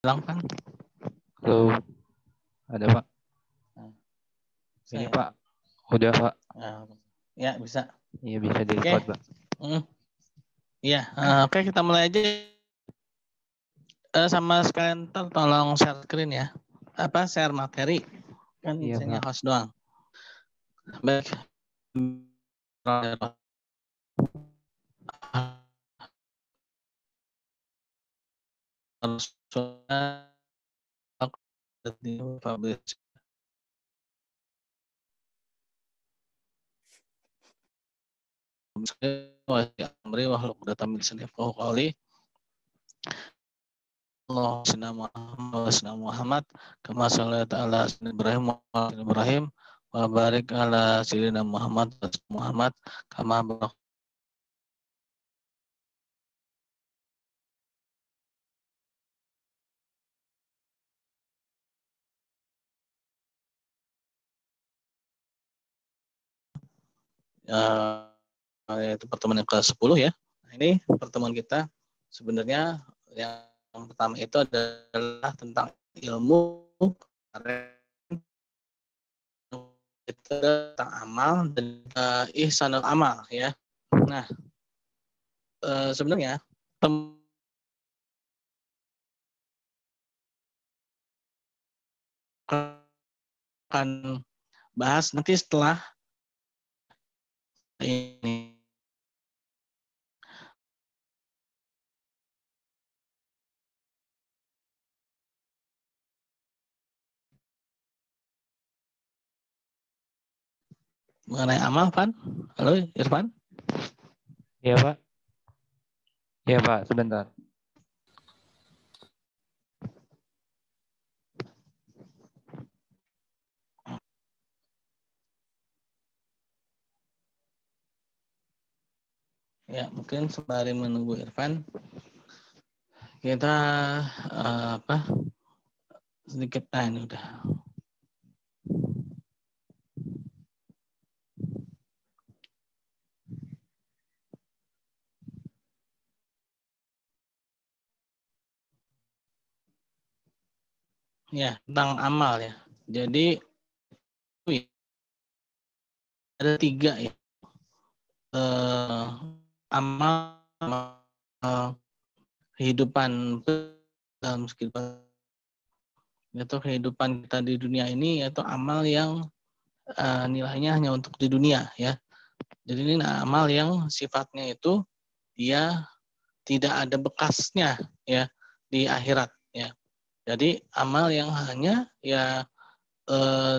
Bilang kan? Halo, ada Pak. Ini Saya. Pak, udah Pak. Ya bisa. Iya bisa di Oke. record Pak. Iya, oke kita mulai aja. Sama sekalian tolong share screen ya. Share materi. Kan Iya misalnya Pak. host doang. Baik. Muhammad kama sholata ala Ibrahim wa Ibrahim wa barik ala sayyidina Muhammad kama barak. Itu pertemuan yang ke-10 ya. Nah, ini pertemuan kita sebenarnya yang pertama itu adalah tentang ilmu itu tentang amal dan ihsanul amal ya. Nah, sebenarnya akan bahas nanti setelah ini. Mengenai amal, Pan? Halo, Irfan? Iya Pak. Iya Pak, sebentar. Ya, mungkin sembari menunggu Irfan, kita sedikit ini udah. Ya, tentang amal ya. Jadi ada 3 ya. Amal kehidupan dalam itu kehidupan kita di dunia ini yaitu amal yang nilainya hanya untuk di dunia ya. Jadi ini amal yang sifatnya itu dia tidak ada bekasnya ya di akhirat ya. Jadi amal yang hanya ya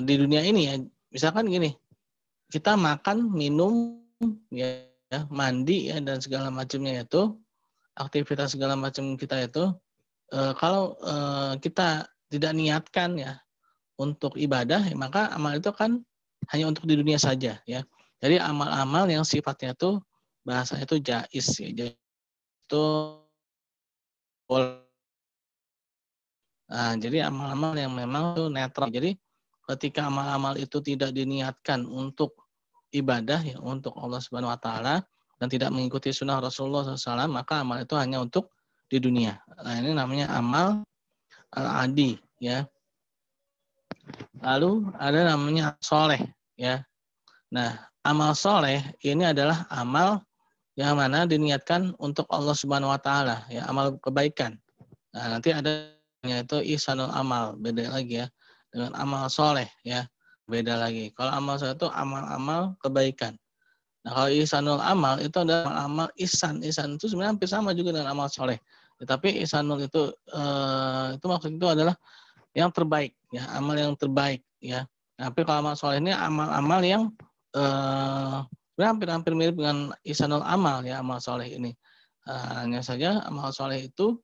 di dunia ini ya. Misalkan gini, kita makan, minum, ya, mandi ya dan segala macamnya itu, aktivitas segala macam kita itu kalau kita tidak niatkan ya untuk ibadah, ya, maka amal itu kan hanya untuk di dunia saja ya. Jadi amal-amal yang sifatnya itu bahasa itu jais ya, jais itu boleh. Nah, jadi amal-amal yang memang itu netral. Jadi ketika amal-amal itu tidak diniatkan untuk ibadah ya untuk Allah Subhanahu Wa Taala dan tidak mengikuti sunnah Rasulullah SAW, maka amal itu hanya untuk di dunia. Nah, ini namanya amal al-adi ya. Lalu ada namanya soleh ya. Nah, amal soleh ini adalah amal yang mana diniatkan untuk Allah Subhanahu Wa Taala ya, amal kebaikan. Nah, nanti ada itu ihsanul amal, beda lagi ya dengan amal soleh ya, beda lagi. Kalau amal soleh itu amal-amal kebaikan. Nah, kalau ihsanul amal itu adalah amal ihsan. Ihsan itu sebenarnya hampir sama juga dengan amal soleh. Tetapi ihsanul itu maksud itu adalah yang terbaik ya, amal yang terbaik ya. Tapi kalau amal soleh ini amal-amal yang hampir-hampir mirip dengan ihsanul amal ya, amal soleh ini. Hanya saja amal soleh itu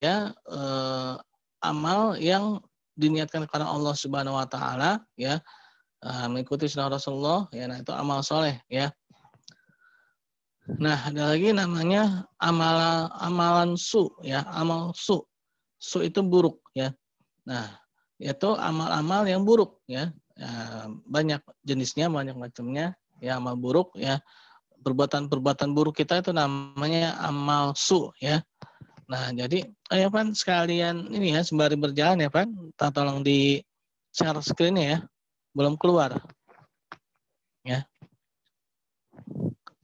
ya amal yang diniatkan karena Allah Subhanahu Wa Taala ya, mengikuti sunnah Rasulullah ya, nah itu amal soleh ya. Nah ada lagi namanya amalan su ya, amal su. Su itu buruk ya. Nah itu amal-amal yang buruk ya. Banyak jenisnya, banyak macamnya ya, amal buruk ya. Perbuatan-perbuatan buruk kita itu namanya amal su ya. Nah, jadi ayo Pan sekalian ini ya sembari berjalan ya Pan, tolong di share screen-nya ya. Belum keluar ya.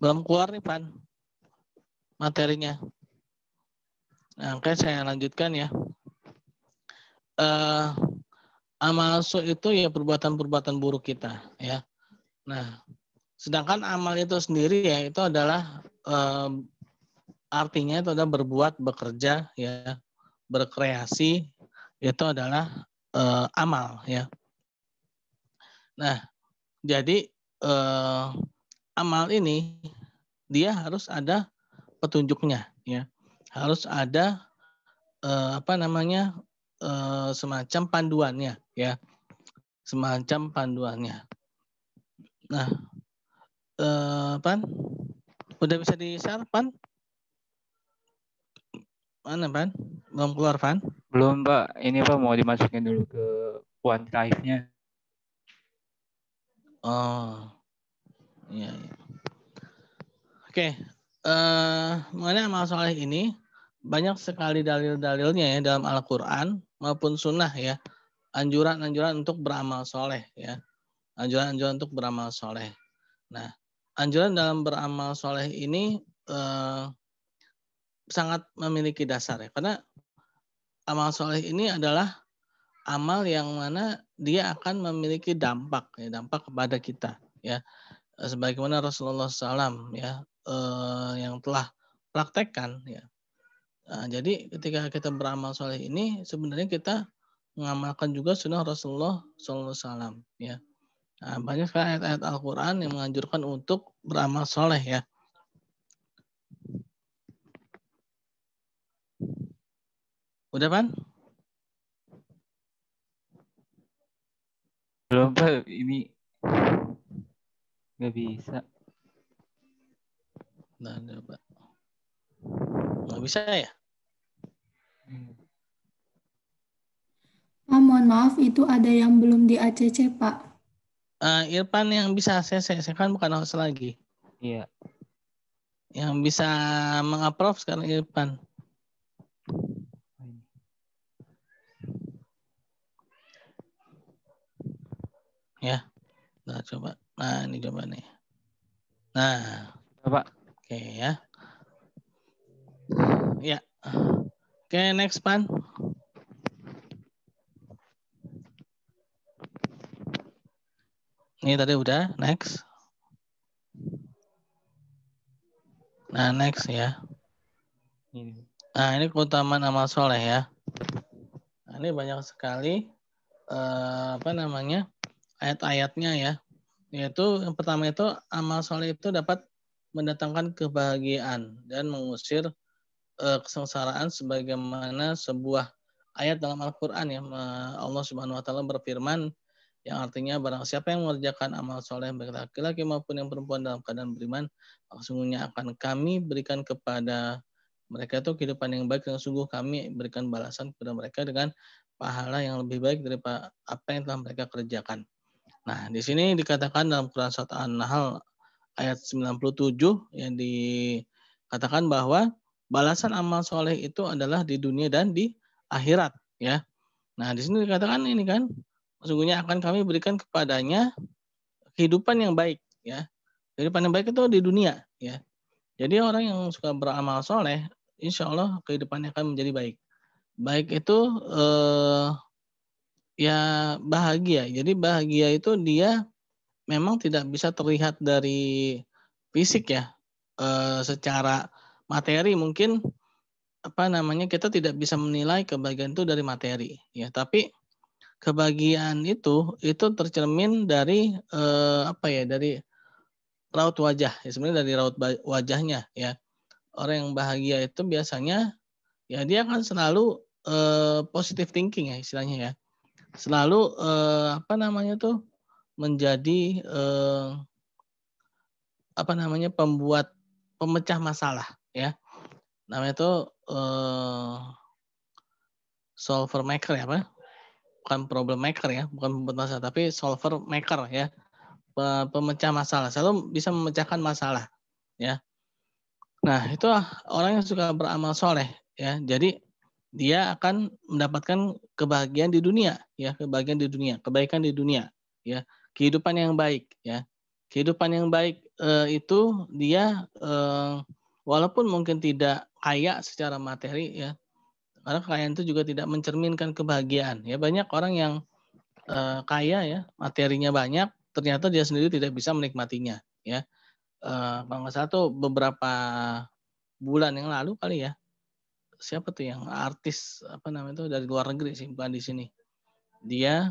Belum keluar nih Pan materinya. Nah, oke saya lanjutkan ya. Amal su itu ya perbuatan-perbuatan buruk kita ya. Nah, sedangkan amal itu sendiri ya itu adalah artinya itu adalah berbuat, bekerja ya, berkreasi itu adalah amal ya. Nah, jadi amal ini dia harus ada petunjuknya ya. Harus ada semacam panduannya ya. Semacam panduannya. Nah, Pan, udah bisa di-share Pan? Mana Pan? Belum keluar Pan? Belum Pak, ini Pak mau dimasukin dulu ke OneDrive-nya. Oh, iya. Iya. Oke, mengenai amal soleh ini banyak sekali dalil-dalilnya ya dalam Al-Quran maupun Sunnah ya. Anjuran-anjuran untuk beramal soleh ya. Anjuran-anjuran untuk beramal soleh. Nah, anjuran dalam beramal soleh ini sangat memiliki dasar ya. Karena amal soleh ini adalah amal yang mana dia akan memiliki dampak ya, dampak kepada kita ya. Sebagaimana Rasulullah SAW ya yang telah praktekkan ya. Nah, jadi ketika kita beramal soleh ini sebenarnya kita mengamalkan juga sunnah Rasulullah SAW ya. Nah, banyak sekali ayat-ayat Al-Quran yang menganjurkan untuk beramal soleh ya. Udah Pan? Belum Pak, ini nggak bisa. Nah, Pak. Nggak bisa ya? Pak, mohon maaf itu ada yang belum di ACC Pak. Irfan yang bisa saya kan bukan host lagi. Iya. Yang bisa mengapprove sekarang Irfan. Ya. Nah, coba. Nah, ini coba nih. Nah. Pak. Oke ya. Ya. Oke, next Pan. Ini tadi udah, next. Nah, next ya. Nah, ini keutamaan amal soleh ya. Nah, ini banyak sekali ayat-ayatnya ya. Yaitu yang pertama itu amal soleh itu dapat mendatangkan kebahagiaan dan mengusir kesengsaraan sebagaimana sebuah ayat dalam Al-Qur'an ya. Allah Subhanahu wa taala berfirman yang artinya barang siapa yang mengerjakan amal soleh baik laki-laki maupun yang perempuan dalam keadaan beriman, sesungguhnya akan kami berikan kepada mereka itu kehidupan yang baik dan sungguh kami berikan balasan kepada mereka dengan pahala yang lebih baik daripada apa yang telah mereka kerjakan. Nah, di sini dikatakan dalam Quran surat An-Nahl ayat 97 yang dikatakan bahwa balasan amal soleh itu adalah di dunia dan di akhirat ya. Nah, di sini dikatakan ini kan sesungguhnya akan kami berikan kepadanya kehidupan yang baik ya. Kehidupan yang baik itu di dunia ya. Jadi orang yang suka beramal soleh, insya Allah kehidupannya akan menjadi baik. Baik itu ya bahagia. Jadi bahagia itu dia memang tidak bisa terlihat dari fisik ya. Secara materi mungkin kita tidak bisa menilai kebahagiaan itu dari materi ya. Tapi kebahagiaan itu tercermin dari dari raut wajah ya, sebenarnya dari raut wajahnya ya. Orang yang bahagia itu biasanya ya dia akan selalu positive thinking ya istilahnya ya. Selalu menjadi pemecah masalah ya. Namanya itu solver maker ya apa? Bukan problem maker ya, bukan pembuat masalah tapi solver maker ya. Pemecah masalah, selalu bisa memecahkan masalah ya. Nah, itu orang yang suka beramal soleh ya. Jadi dia akan mendapatkan kebahagiaan di dunia, ya, kebahagiaan di dunia, kebaikan di dunia, ya, kehidupan yang baik, ya. Kehidupan yang baik itu dia walaupun mungkin tidak kaya secara materi, ya, karena kekayaan itu juga tidak mencerminkan kebahagiaan. Ya, banyak orang yang kaya, ya, materinya banyak, ternyata dia sendiri tidak bisa menikmatinya, ya. Kalau nggak salah tuh beberapa bulan yang lalu kali ya, siapa tuh yang artis apa namanya itu dari luar negeri sih, bukan di sini. Dia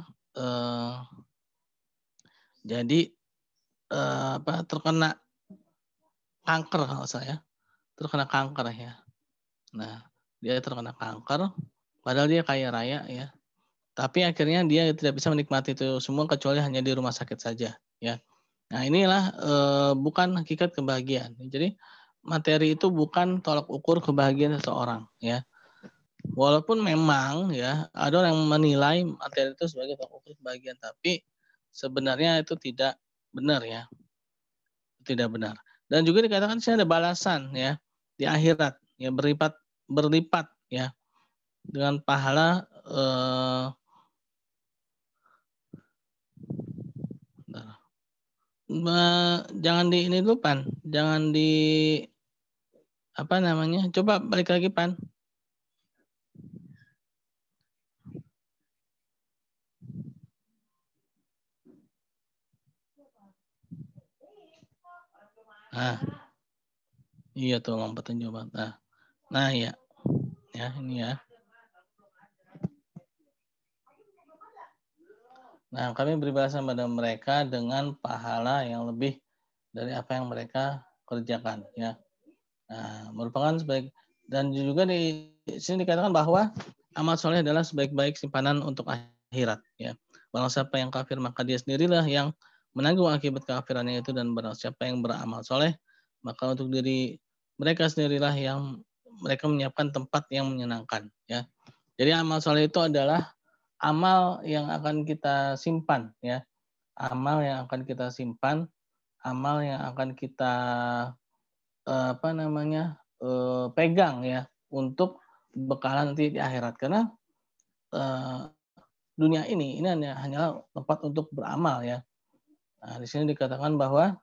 jadi terkena kanker kalau saya, terkena kanker ya. Nah, dia terkena kanker, padahal dia kaya raya ya. Tapi akhirnya dia tidak bisa menikmati itu semua kecuali hanya di rumah sakit saja ya. Nah, inilah bukan hakikat kebahagiaan. Jadi materi itu bukan tolak ukur kebahagiaan seseorang ya. Walaupun memang ya ada orang yang menilai materi itu sebagai tolak ukur kebahagiaan, tapi sebenarnya itu tidak benar ya. Tidak benar. Dan juga dikatakan sini ada balasan ya di akhirat ya berlipat ya dengan pahala jangan di ini dulu Pan, jangan di apa namanya? Coba balik lagi Pan. Nah, iya tuh lompatin coba. Nah ya, ya ini ya. Nah, kami beri balasan pada mereka dengan pahala yang lebih dari apa yang mereka kerjakan ya. Nah, merupakan sebaik dan juga di sini dikatakan bahwa amal soleh adalah sebaik-baik simpanan untuk akhirat ya. Barang siapa yang kafir maka dia sendirilah yang menanggung akibat kafirannya itu, dan barang siapa yang beramal soleh maka untuk diri mereka sendirilah yang mereka menyiapkan tempat yang menyenangkan ya. Jadi amal soleh itu adalah amal yang akan kita simpan ya. Amal yang akan kita simpan, amal yang akan kita pegang ya untuk bekalan nanti di akhirat. Karena dunia ini hanya tempat untuk beramal ya. Nah, di sini dikatakan bahwa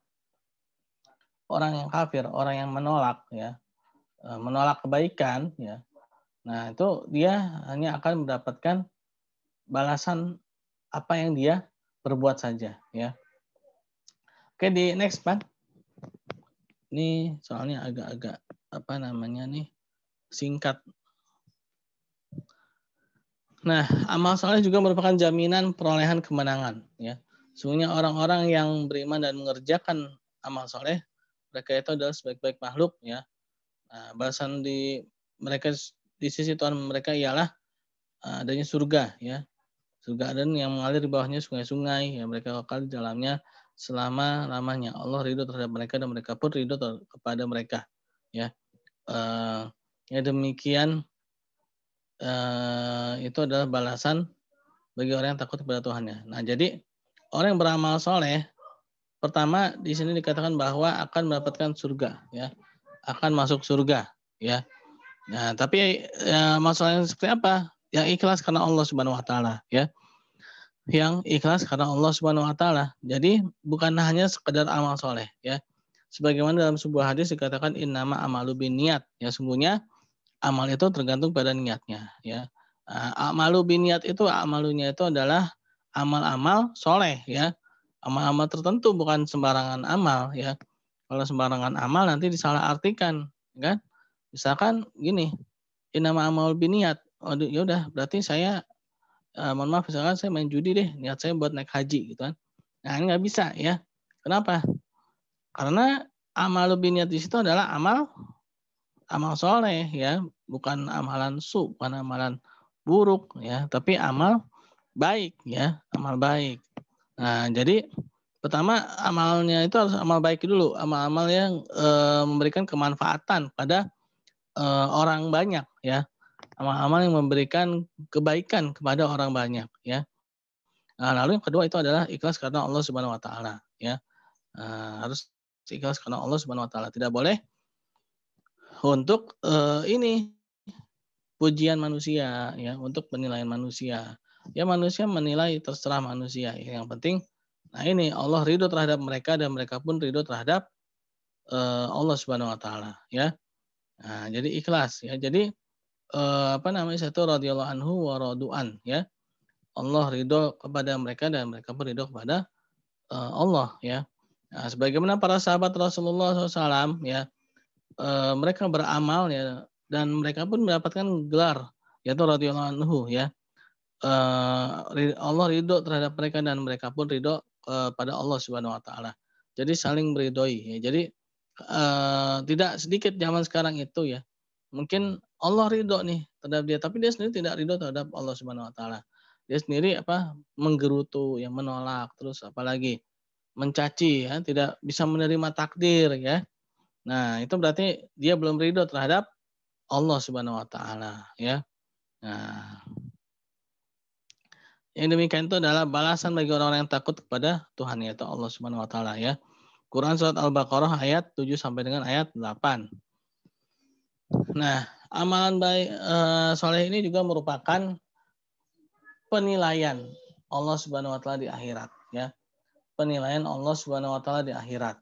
orang yang kafir, orang yang menolak ya, menolak kebaikan ya. Nah, itu dia hanya akan mendapatkan balasan apa yang dia perbuat saja ya. Oke, di next Pak. Ini soalnya agak-agak apa namanya nih singkat. Nah, amal soleh juga merupakan jaminan perolehan kemenangan ya. Sesungguhnya orang-orang yang beriman dan mengerjakan amal soleh, mereka itu adalah sebaik-baik makhluk ya. Nah, balasan di mereka di sisi Tuhan mereka ialah adanya surga ya. Surga dan yang mengalir di bawahnya sungai-sungai yang mereka kekal di dalamnya selama-lamanya. Allah ridho terhadap mereka dan mereka pun ridho kepada mereka ya. Ya demikian itu adalah balasan bagi orang yang takut kepada Tuhannya. Nah, jadi orang yang beramal soleh, pertama di sini dikatakan bahwa akan mendapatkan surga, ya, akan masuk surga, ya. Nah, tapi masalahnya seperti apa? Yang ikhlas karena Allah Subhanahu Wa Taala, ya. Yang ikhlas karena Allah Subhanahu Wa Taala. Jadi bukan hanya sekedar amal soleh, ya. Sebagaimana dalam sebuah hadis dikatakan innama amalu binniat, ya, sungguhnya amal itu tergantung pada niatnya ya. Amalu biniat itu amalunya itu adalah amal-amal soleh ya. Amal-amal tertentu bukan sembarangan amal ya. Kalau sembarangan amal nanti disalahartikan kan. Misalkan gini, nama amal biniat. Oh ya udah berarti saya mohon maaf misalkan saya main judi deh, niat saya buat naik haji gitu kan. Nah, ini nggak bisa ya. Kenapa? Karena amal biniat di situ adalah amal soleh ya, bukan amalan bukan amalan buruk ya, tapi amal baik ya, amal baik. Nah, jadi pertama amalnya itu harus amal baik dulu, amal-amal yang memberikan kemanfaatan pada orang banyak ya, amal-amal yang memberikan kebaikan kepada orang banyak ya. Nah, lalu yang kedua itu adalah ikhlas karena Allah Subhanahu Wa Taala ya. Harus ikhlas karena Allah Subhanahu Wa Taala, tidak boleh untuk ini pujian manusia, ya, untuk penilaian manusia. Ya, manusia menilai terserah manusia. Yang penting, nah ini Allah ridho terhadap mereka dan mereka pun ridho terhadap Allah Subhanahu Wa Taala. Ya, nah, jadi ikhlas. Ya, jadi satu radhiyallahu anhu wa radu'an. Ya, Allah ridho kepada mereka dan mereka pun ridho kepada Allah. Ya, nah, sebagaimana para sahabat Rasulullah SAW, ya, mereka beramal, ya, dan mereka pun mendapatkan gelar yaitu radhiyallahu anhu, ya. Allah ridho terhadap mereka dan mereka pun ridho kepada Allah Subhanahu Wa Taala. Jadi saling meridhoi. Ya. Jadi tidak sedikit zaman sekarang itu, ya. Mungkin Allah ridho nih terhadap dia, tapi dia sendiri tidak ridho terhadap Allah Subhanahu Wa Taala. Dia sendiri menggerutu, yang menolak, terus apalagi mencaci, ya, tidak bisa menerima takdir, ya. Nah, itu berarti dia belum ridho terhadap Allah Subhanahu Wa Taala, ya. Nah, yang demikian itu adalah balasan bagi orang-orang yang takut kepada Tuhan, yaitu Allah Subhanahu Wa Taala, ya. Quran surat Al-Baqarah ayat 7 sampai dengan ayat 8. Nah, amalan baik soleh ini juga merupakan penilaian Allah Subhanahu Wa Taala di akhirat, ya. Penilaian Allah Subhanahu Wa Taala di akhirat.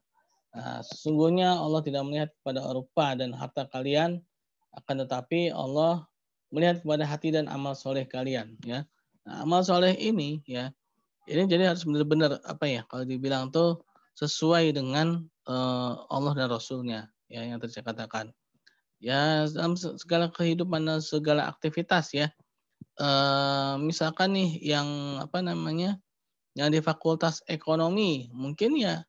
Nah, sesungguhnya Allah tidak melihat kepada rupa dan harta kalian, akan tetapi Allah melihat kepada hati dan amal soleh kalian, ya. Nah, amal soleh ini, ya, ini jadi harus benar-benar kalau dibilang tuh sesuai dengan Allah dan Rasulnya, ya, yang tadi saya katakan. Ya, dalam segala kehidupan dan segala aktivitas, ya. Misalkan nih yang yang di Fakultas Ekonomi, mungkin ya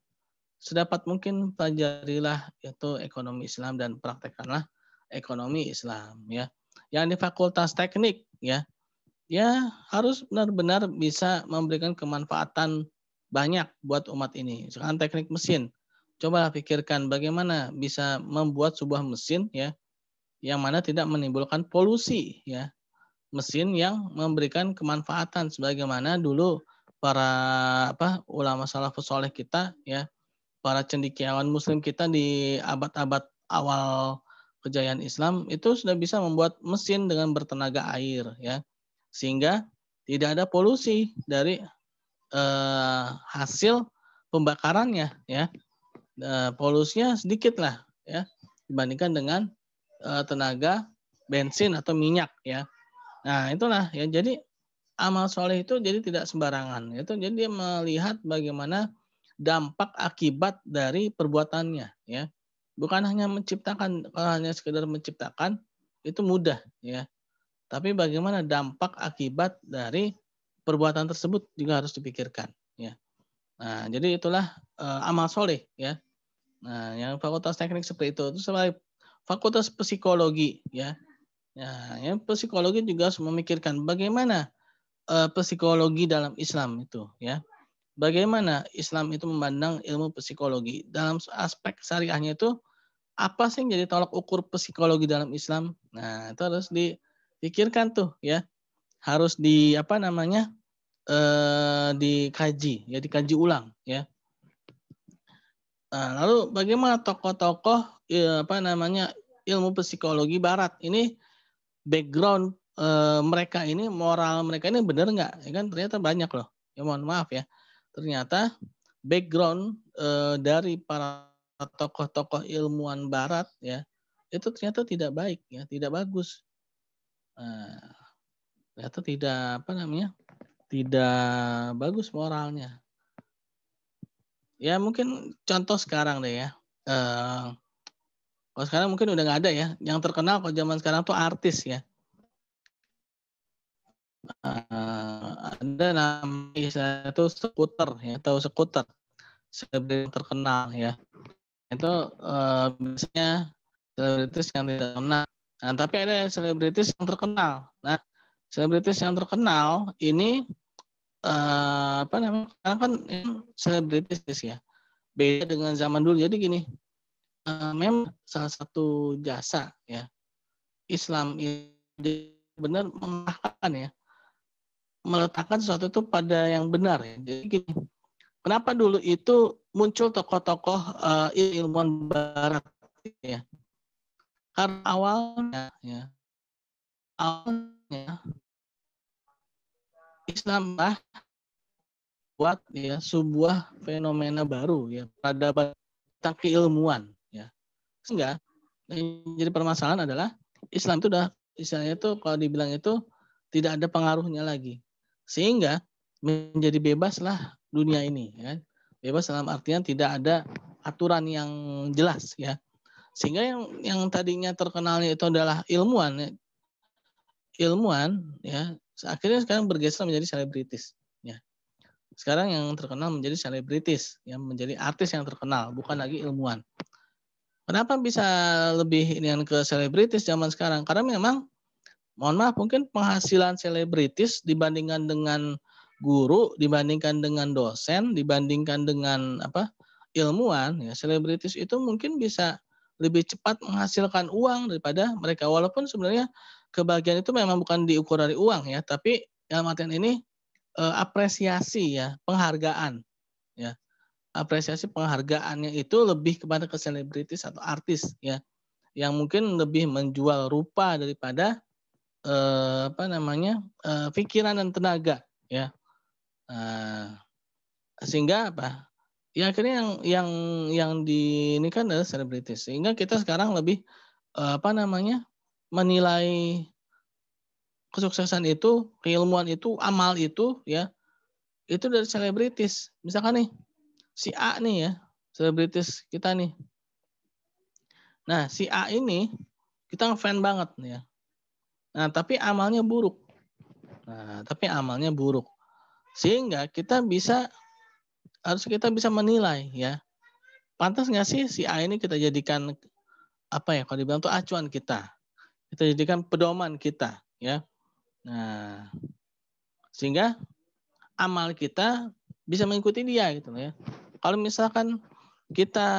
sedapat mungkin pelajarilah yaitu ekonomi Islam dan praktekkanlah ekonomi Islam, ya. Yang di Fakultas Teknik, ya harus benar-benar bisa memberikan kemanfaatan banyak buat umat ini. Sekarang teknik mesin, cobalah pikirkan bagaimana bisa membuat sebuah mesin, ya, yang mana tidak menimbulkan polusi, ya. Mesin yang memberikan kemanfaatan sebagaimana dulu para ulama salafus saleh kita, ya, para cendekiawan muslim kita di abad-abad awal kejayaan Islam itu sudah bisa membuat mesin dengan bertenaga air, ya, sehingga tidak ada polusi dari hasil pembakarannya, ya. Polusinya sedikit lah, ya, dibandingkan dengan tenaga bensin atau minyak, ya. Nah, itulah, ya, jadi amal soleh itu jadi tidak sembarangan. Itu jadi dia melihat bagaimana dampak akibat dari perbuatannya, ya. Bukan hanya menciptakan, kalau hanya sekedar menciptakan itu mudah, ya. Tapi bagaimana dampak akibat dari perbuatan tersebut juga harus dipikirkan, ya. Nah, jadi itulah amal soleh, ya. Nah, yang fakultas teknik seperti itu sebagai fakultas psikologi, ya. Nah, yang psikologi juga harus memikirkan bagaimana psikologi dalam Islam itu, ya. Bagaimana Islam itu memandang ilmu psikologi dalam aspek syariahnya itu apa sih yang jadi tolak ukur psikologi dalam Islam? Nah, itu harus dipikirkan tuh, ya. Harus dikaji, ya, dikaji ulang, ya. Nah, lalu bagaimana tokoh-tokoh ilmu psikologi Barat ini background mereka ini, moral mereka ini benar nggak? Ya kan ternyata banyak loh. Ya mohon maaf, ya. Ternyata background dari para tokoh-tokoh ilmuwan Barat, ya, itu ternyata tidak baik, ya, tidak bagus. Ternyata tidak bagus moralnya. Ya mungkin contoh sekarang deh, ya. Kalau sekarang mungkin udah nggak ada, ya. Yang terkenal kalau zaman sekarang tuh artis, ya. Ada nama istilah itu skuter, ya, atau skuter, selebriti terkenal, ya. Itu biasanya selebritis yang tidak terkenal. Nah, tapi ada selebritis yang terkenal. Nah, selebritis yang terkenal ini sekarang kan selebritis, ya. Beda dengan zaman dulu. Jadi gini, memang salah satu jasa, ya, Islam ini benar mengarahkan, ya, meletakkan sesuatu itu pada yang benar, ya. Jadi gini, kenapa dulu itu muncul tokoh-tokoh ilmuwan Barat, ya? Karena awalnya, ya, awalnya Islam buat ya sebuah fenomena baru ya peradaban tentang keilmuan ya. Sehingga yang jadi permasalahan adalah Islam itu udah istilahnya itu kalau dibilang itu tidak ada pengaruhnya lagi. Sehingga menjadi bebaslah dunia ini ya. Bebas dalam artian tidak ada aturan yang jelas ya. Sehingga yang tadinya terkenalnya itu adalah ilmuwan ya akhirnya sekarang bergeser menjadi selebritis ya. Sekarang yang terkenal menjadi selebritis, yang menjadi artis yang terkenal, bukan lagi ilmuwan. Kenapa bisa lebih ini ke selebritis zaman sekarang? Karena memang, mohon maaf, mungkin penghasilan selebritis dibandingkan dengan guru, dibandingkan dengan dosen, dibandingkan dengan ilmuwan, ya selebritis itu mungkin bisa lebih cepat menghasilkan uang daripada mereka. Walaupun sebenarnya kebahagiaan itu memang bukan diukur dari uang ya, tapi dalam artian ini apresiasi ya, penghargaan ya. Apresiasi penghargaannya itu lebih kepada ke selebritis atau artis ya, yang mungkin lebih menjual rupa daripada pikiran dan tenaga ya. Sehingga ya akhirnya yang ini kan adalah selebritis. Sehingga kita sekarang lebih menilai kesuksesan itu, keilmuan itu, amal itu ya, itu dari selebritis. Misalkan nih, si A nih ya, selebritis kita nih. Nah, si A ini kita ngefan banget nih ya. Nah, tapi amalnya buruk. Sehingga harus kita bisa menilai ya. Pantas nggak sih si A ini kita jadikan kalau dibilang tuh acuan kita. Kita jadikan pedoman kita ya. Nah, sehingga amal kita bisa mengikuti dia gitu ya. Kalau misalkan kita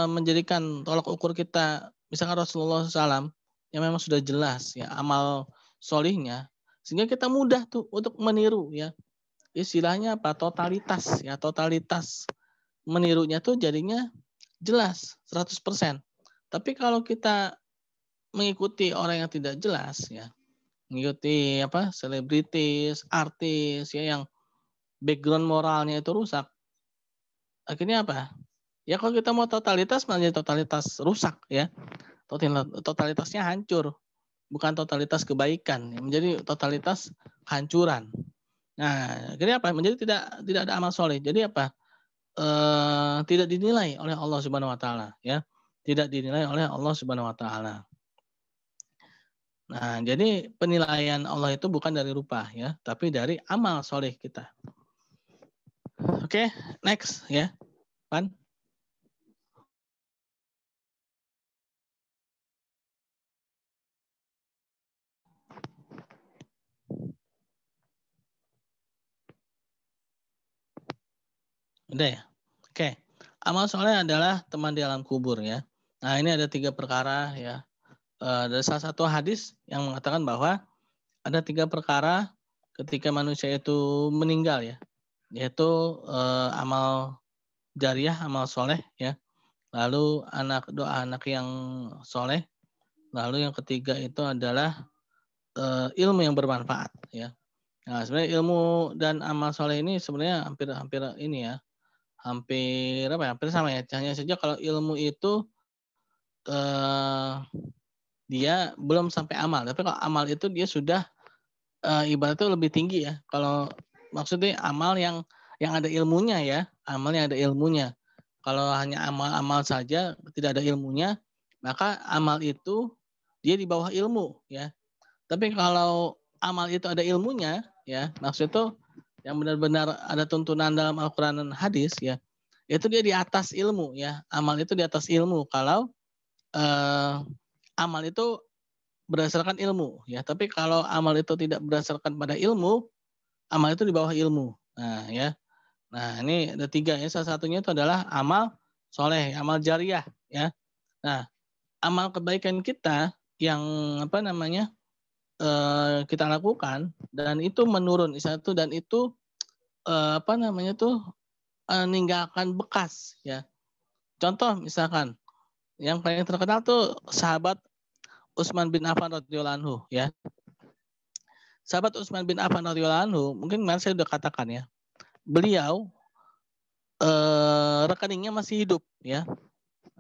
menjadikan tolak ukur kita misalkan Rasulullah SAW yang memang sudah jelas ya amal solihnya, sehingga kita mudah tuh untuk meniru ya. Istilahnya totalitas ya, totalitas menirunya tuh jadinya jelas 100%. Tapi kalau kita mengikuti orang yang tidak jelas ya, mengikuti selebritis, artis ya yang background moralnya itu rusak. Akhirnya ya kalau kita mau totalitas malah jadi totalitas rusak ya. Totalitasnya hancur. Bukan totalitas kebaikan, menjadi totalitas kehancuran. Nah, akhirnya menjadi tidak ada amal soleh. Jadi tidak dinilai oleh Allah Subhanahu wa taala ya. Tidak dinilai oleh Allah Subhanahu wa taala. Nah, jadi penilaian Allah itu bukan dari rupa ya, tapi dari amal soleh kita. Oke, next ya. Pan. Udah ya? Oke. Amal soleh adalah teman di alam kubur ya. Nah, ini ada 3 perkara ya. Ada salah satu hadis yang mengatakan bahwa ada 3 perkara ketika manusia itu meninggal ya. Yaitu amal jariah, amal soleh ya. Lalu doa anak yang soleh. Lalu yang ketiga itu adalah ilmu yang bermanfaat ya. Nah, sebenarnya ilmu dan amal soleh ini sebenarnya hampir ini ya. Hampir sama ya. Hanya saja kalau ilmu itu dia belum sampai amal. Tapi kalau amal itu dia sudah ibaratnya lebih tinggi ya. Kalau maksudnya amal yang ada ilmunya ya. Amal yang ada ilmunya. Kalau hanya amal-amal saja tidak ada ilmunya, maka amal itu dia di bawah ilmu ya. Tapi kalau amal itu ada ilmunya ya, maksud itu yang benar-benar ada tuntunan dalam Al-Qur'an dan hadis ya. Itu dia di atas ilmu ya. Amal itu di atas ilmu kalau amal itu berdasarkan ilmu ya. Tapi kalau amal itu tidak berdasarkan pada ilmu, amal itu di bawah ilmu. Nah ya. Nah ini ada 3 ya. Salah satunya itu adalah amal soleh, amal jariah ya. Nah amal kebaikan kita yang kita lakukan dan itu menurun dan itu meninggalkan bekas ya. Contoh misalkan yang paling terkenal tuh sahabat Utsman bin Affan radhiyallahu anhu ya. Sahabat Utsman bin Affan radhiyallahu anhu, mungkin kemarin saya sudah katakan ya. Beliau rekeningnya masih hidup ya.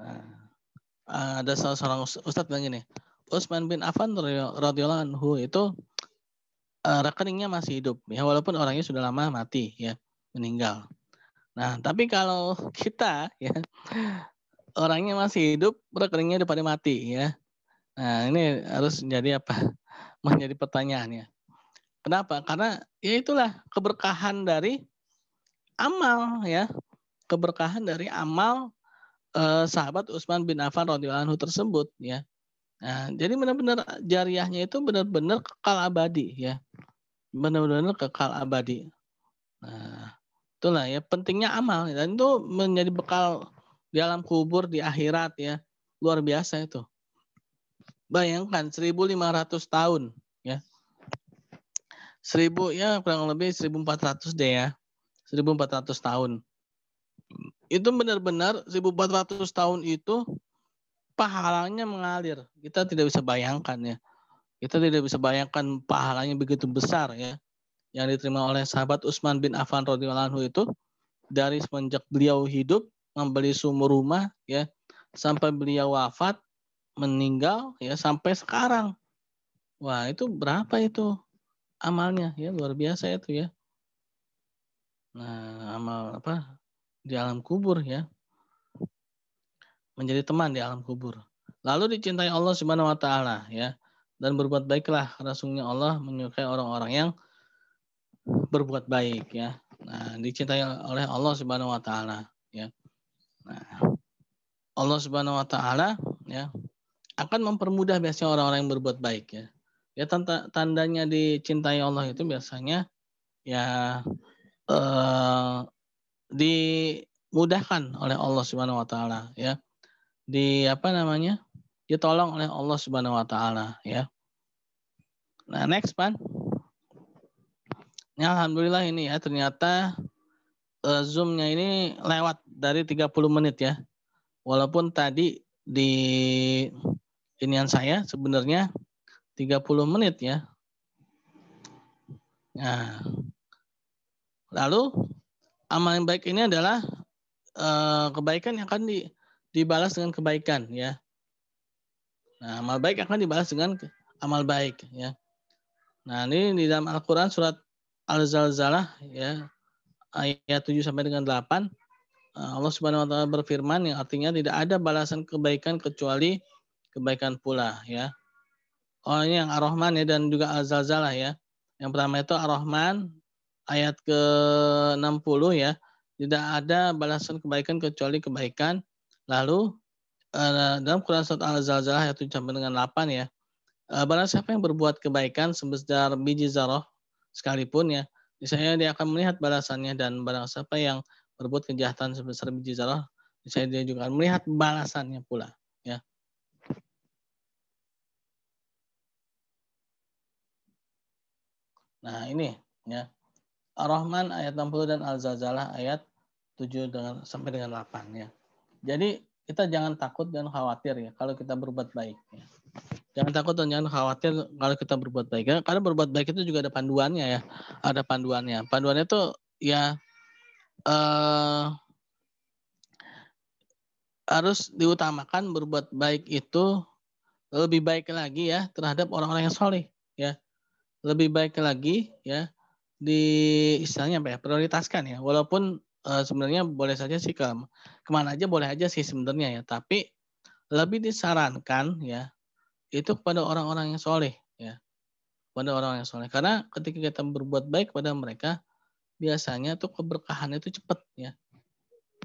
Nah, ada salah seorang ustadz bilang gini, Utsman bin Affan radhiyallahu anhu itu rekeningnya masih hidup ya, walaupun orangnya sudah lama mati ya, meninggal. Nah, tapi kalau kita ya orangnya masih hidup, rekeningnya udah pada mati ya. Nah, ini harus menjadi apa? Menjadi pertanyaannya. Kenapa? Karena ya itulah keberkahan dari amal ya. Keberkahan dari amal sahabat Utsman bin Affan radhiyallahu anhu tersebut ya. Nah, jadi benar-benar jariahnya itu benar-benar kekal abadi ya. Benar-benar kekal abadi. Nah, itulah ya pentingnya amal dan itu menjadi bekal di alam kubur di akhirat ya. Luar biasa itu. Bayangkan 1.500 tahun ya. 1000 ya kurang lebih 1.400 deh ya. 1.400 tahun. Itu benar-benar 1.400 tahun itu pahalanya mengalir. Kita tidak bisa bayangkan ya. Kita tidak bisa bayangkan pahalanya begitu besar ya. Yang diterima oleh sahabat Utsman bin Affan radhiyallahu anhu itu dari semenjak beliau hidup membeli sumur rumah ya sampai beliau wafat meninggal ya sampai sekarang. Wah, itu berapa itu amalnya ya, luar biasa itu ya. Nah, amal apa di alam kubur ya. Menjadi teman di alam kubur. Lalu dicintai Allah Subhanahu wa taala ya. Dan berbuat baiklah karena sungguhnya Allah menyukai orang-orang yang berbuat baik ya. Nah, dicintai oleh Allah Subhanahu wa taala ya. Nah, Allah Subhanahu wa taala ya akan mempermudah biasanya orang-orang yang berbuat baik ya. Ya tandanya dicintai Allah itu biasanya ya dimudahkan oleh Allah Subhanahu wa taala ya. Apa namanya? Ditolong oleh Allah Subhanahu wa taala ya. Nah, next Pan. Ya, alhamdulillah ini ya ternyata Zoom-nya ini lewat dari 30 menit ya. Walaupun tadi di inian saya sebenarnya 30 menit ya. Nah, lalu amal yang baik ini adalah kebaikan yang akan dibalas dengan kebaikan ya. Nah, amal baik akan dibalas dengan amal baik ya. Nah, ini di dalam Al-Qur'an surat Al-Zalzalah ya ayat 7 sampai dengan 8 Allah Subhanahu wa taala berfirman yang artinya tidak ada balasan kebaikan kecuali kebaikan pula ya. Oh, ini yang Ar-Rahman ya dan juga Al-Zalzalah ya. Yang pertama itu Ar-Rahman ayat ke-60 ya. Tidak ada balasan kebaikan kecuali kebaikan. Lalu dalam Quran surat Al-Zalzalah ayat 7 sampai dengan 8 ya. Barang siapa yang berbuat kebaikan sebesar biji zarah sekalipun ya, misalnya dia akan melihat balasannya, dan barang siapa yang berbuat kejahatan sebesar biji zarah, misalnya dia juga akan melihat balasannya pula ya. Nah, ini ya. Ar-Rahman ayat 60 dan Al-Zalzalah ayat 7 sampai dengan 8 ya. Jadi kita jangan takut dan khawatir ya kalau kita berbuat baik ya. Jangan takut dan jangan khawatir kalau kita berbuat baik ya. Karena berbuat baik itu juga ada panduannya ya. Ada panduannya. Panduannya itu ya harus diutamakan berbuat baik itu lebih baik lagi ya terhadap orang-orang yang soleh ya. Lebih baik lagi ya istilahnya apa ya, prioritaskan ya. Walaupun sebenarnya boleh saja sih kemana aja boleh aja sih sebenarnya ya. Tapi lebih disarankan ya itu kepada orang-orang yang soleh ya. Pada orang yang soleh. Karena ketika kita berbuat baik pada mereka, biasanya tuh keberkahan itu cepat ya.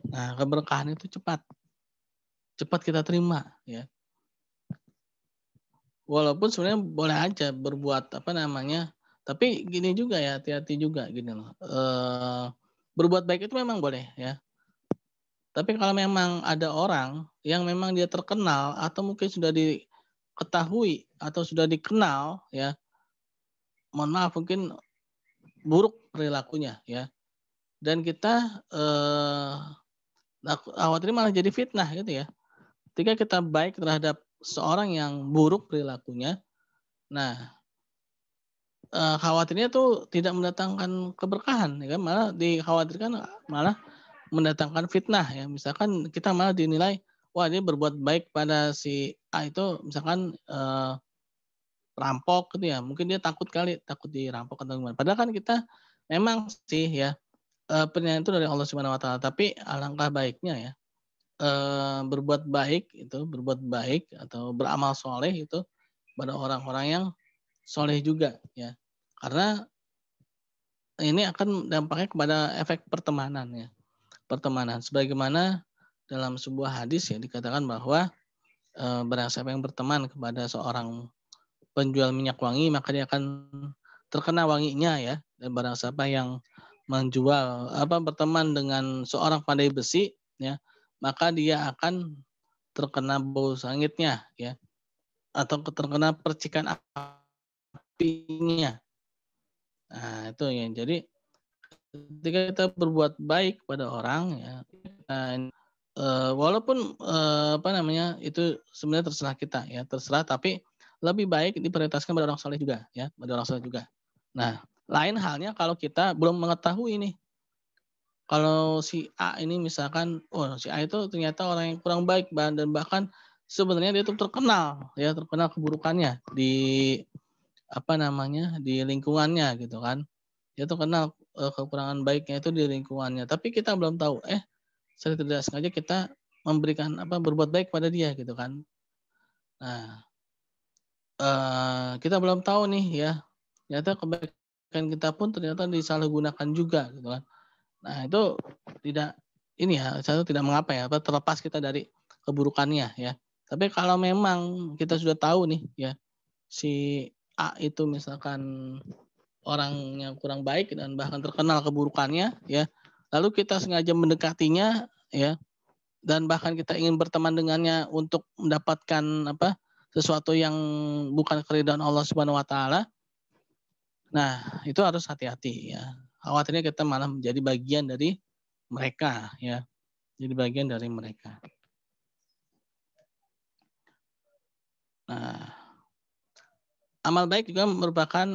Nah, keberkahan itu cepat kita terima ya. Walaupun sebenarnya boleh aja berbuat apa namanya, tapi gini juga ya, hati-hati juga gini loh. Berbuat baik itu memang boleh ya. Tapi kalau memang ada orang yang memang dia terkenal atau mungkin sudah diketahui atau sudah dikenal ya, mohon maaf mungkin buruk perilakunya ya. Dan kita khawatir malah jadi fitnah gitu ya. Ketika kita baik terhadap seorang yang buruk perilakunya, nah khawatirnya tuh tidak mendatangkan keberkahan, ya kan? Malah dikhawatirkan malah mendatangkan fitnah ya. Misalkan kita malah dinilai, wah dia berbuat baik pada si A itu misalkan perampok gitu ya. Mungkin dia takut kali, takut dirampok atau gimana. Padahal kan kita memang sih ya penilaian itu dari Allah Subhanahu wa taala, tapi alangkah baiknya ya berbuat baik atau beramal soleh itu pada orang-orang yang soleh juga ya. Karena ini akan dampaknya kepada efek pertemanan ya. Pertemanan sebagaimana dalam sebuah hadis ya dikatakan bahwa barang siapa yang berteman kepada seorang penjual minyak wangi maka dia akan terkena wanginya ya, dan barang siapa yang berteman dengan seorang pandai besi ya maka dia akan terkena bau sangitnya ya, atau terkena percikan apinya. Nah itu ya, jadi ketika kita berbuat baik pada orang ya, walaupun itu sebenarnya terserah kita ya, terserah, tapi lebih baik diprioritaskan pada orang saleh juga ya, pada orang saleh juga. Nah, lain halnya kalau kita belum mengetahui nih, kalau si A ini misalkan, oh si A itu ternyata orang yang kurang baik dan bahkan sebenarnya dia itu terkenal keburukannya di di lingkungannya gitu kan. Dia tuh kenal kekurangan baiknya itu di lingkungannya, tapi kita belum tahu. Secara tidak sengaja kita memberikan berbuat baik pada dia gitu kan. Nah, kita belum tahu nih ya, ternyata kebaikan kita pun ternyata disalahgunakan juga gitu kan. Nah, itu tidak tidak mengapa ya, terlepas kita dari keburukannya ya. Tapi kalau memang kita sudah tahu nih ya, si A itu misalkan orang yang kurang baik dan bahkan terkenal keburukannya ya, lalu kita sengaja mendekatinya ya, dan bahkan kita ingin berteman dengannya untuk mendapatkan sesuatu yang bukan keridhaan Allah Subhanahu wa taala. Nah, itu harus hati-hati ya. Khawatirnya kita malah menjadi bagian dari mereka ya. Jadi bagian dari mereka. Nah, amal baik juga merupakan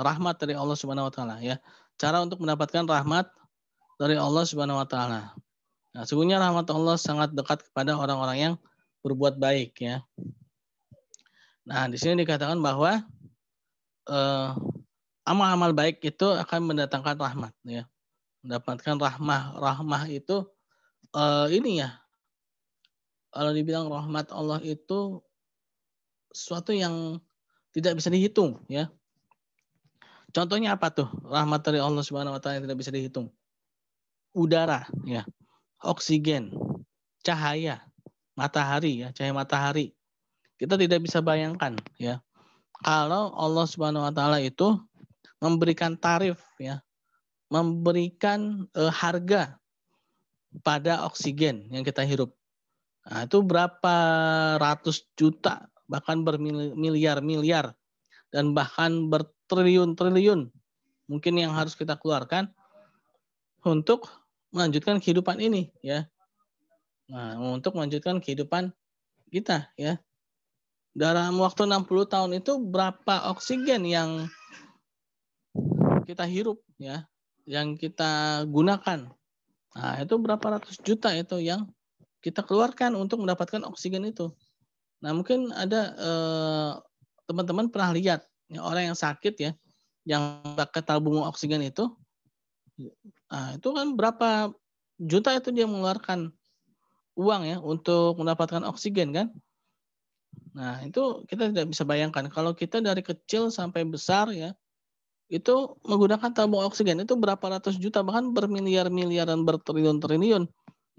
rahmat dari Allah Subhanahu wa taala ya. Cara untuk mendapatkan rahmat dari Allah Subhanahu wa taala. Nah, sesungguhnya rahmat Allah sangat dekat kepada orang-orang yang berbuat baik ya. Nah, di sini dikatakan bahwa amal-amal baik itu akan mendatangkan rahmat ya. Mendapatkan rahmah itu ini ya. Kalau dibilang rahmat Allah itu sesuatu yang tidak bisa dihitung ya. Contohnya apa tuh? Rahmat dari Allah Subhanahu wa taala yang tidak bisa dihitung. Udara ya, oksigen, cahaya matahari ya, cahaya matahari. Kita tidak bisa bayangkan ya. Kalau Allah Subhanahu wa taala itu memberikan tarif ya, memberikan harga pada oksigen yang kita hirup. Nah, itu berapa ratus juta, bahkan bermiliar-miliar, dan bahkan bertriliun-triliun mungkin yang harus kita keluarkan untuk melanjutkan kehidupan ini ya. Nah, untuk melanjutkan kehidupan kita ya. Dalam waktu 60 tahun itu berapa oksigen yang kita hirup ya, yang kita gunakan. Nah, itu berapa ratus juta itu yang kita keluarkan untuk mendapatkan oksigen itu. Nah, mungkin ada teman-teman pernah lihat ya, orang yang sakit ya, yang pakai tabung oksigen itu. Nah, itu kan berapa juta itu dia mengeluarkan uang ya untuk mendapatkan oksigen kan. Nah, itu kita tidak bisa bayangkan kalau kita dari kecil sampai besar ya, itu menggunakan tabung oksigen itu berapa ratus juta, bahkan bermiliar-miliar dan bertriliun-triliun